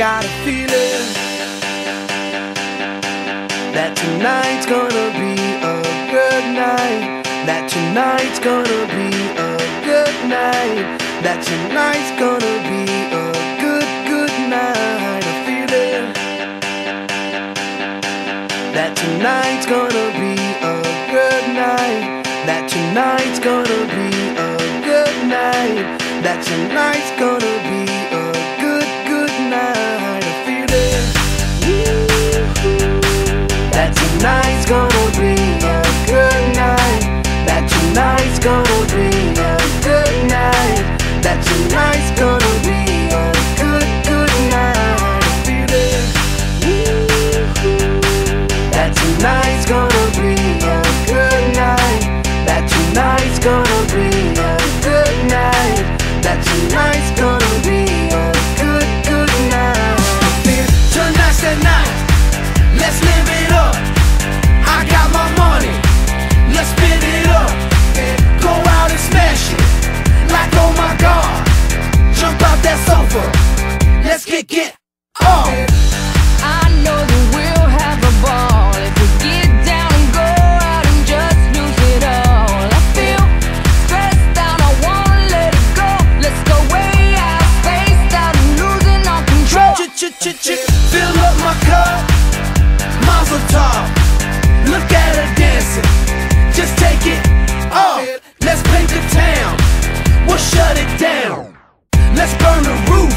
got a feeling that tonight's gonna be a good night. That tonight's gonna be a good night. That tonight's gonna be a good night. A feeling that tonight's gonna be a good night. That tonight's gonna be a good night. That tonight's gonna be a good night. A feeling that tonight's gonna be a good night. That tonight's gonna be a good night. That tonight's gonna be a good night. A feeling that tonight's gonna be a good night. That tonight's gonna be a good night. That tonight's gonna be a good night. Tonight's the night, let's live it up. I got my money, let's spin it up. Go out and smash it, like oh my God. Jump out that sofa, let's get off. I know that we'll have a ball if we get down and go out and just lose it all. I feel stressed out, I wanna let it go. Let's go way out, spaced out and losing all control. Fill up my cup, Mazel tov. Look at her dancing, just take it off. Let's paint the town, we'll shut it down. Let's burn the roof,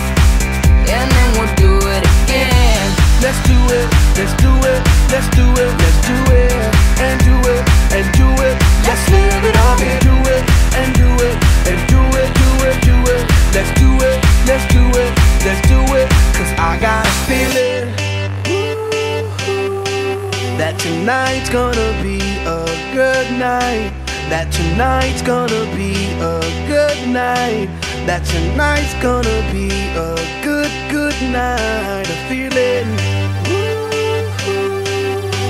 And then we'll do it again. let's do it, let's do it, let's do it, let's do it, and do it, and do it. Let's live it up and do it, and do it, and do it, do it, do it. Let's do it, let's do it, let's do it. Cause I got a feeling that tonight's gonna be a good night. That tonight's gonna be a good night. That tonight's gonna be a good night. A feeling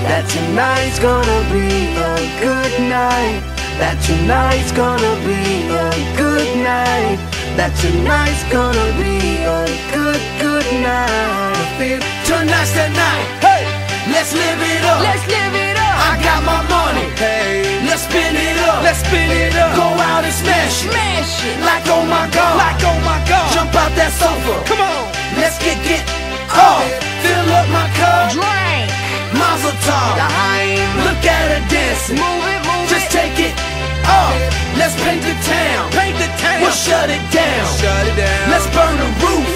that tonight's gonna be a good night. That tonight's gonna be a good night. That tonight's gonna be a good night. I feel tonight's the night. Hey, let's live it up. Let's live it up. I got my money. Hey, let's spin it up. Let's spin it up. Go out and smash it. Smash it. Like oh my God. Like oh my God. Jump out that sofa. Come on. Let's get off. Fill up my cup. Drink. Mazel tov. Look at her dancing. Move it, move Just it. take it off. Let's paint the town. Paint the town. We'll shut it down. Shut it down. Let's burn the roof.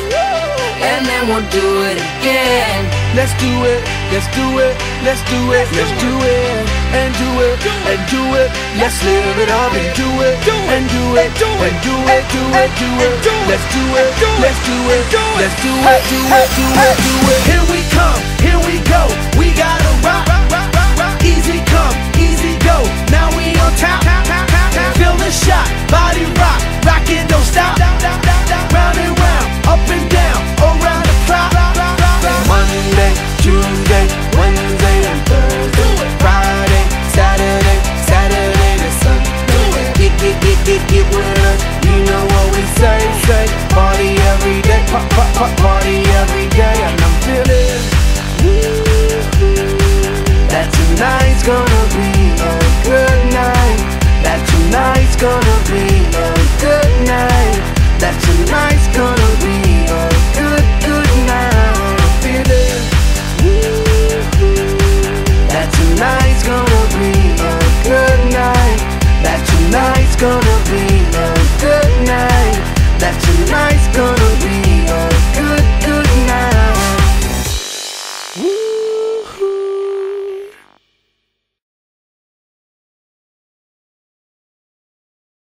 And then we'll do it again. Let's do it. Let's do it. Let's do it. Let's do it. And do it. And do it. Let's live it up and do it. And do it. And do it. Do it. Do it. Let's do it. Let's do it. Let's do it. Do it. Do it. Do it. Here we come. Here we go. We got a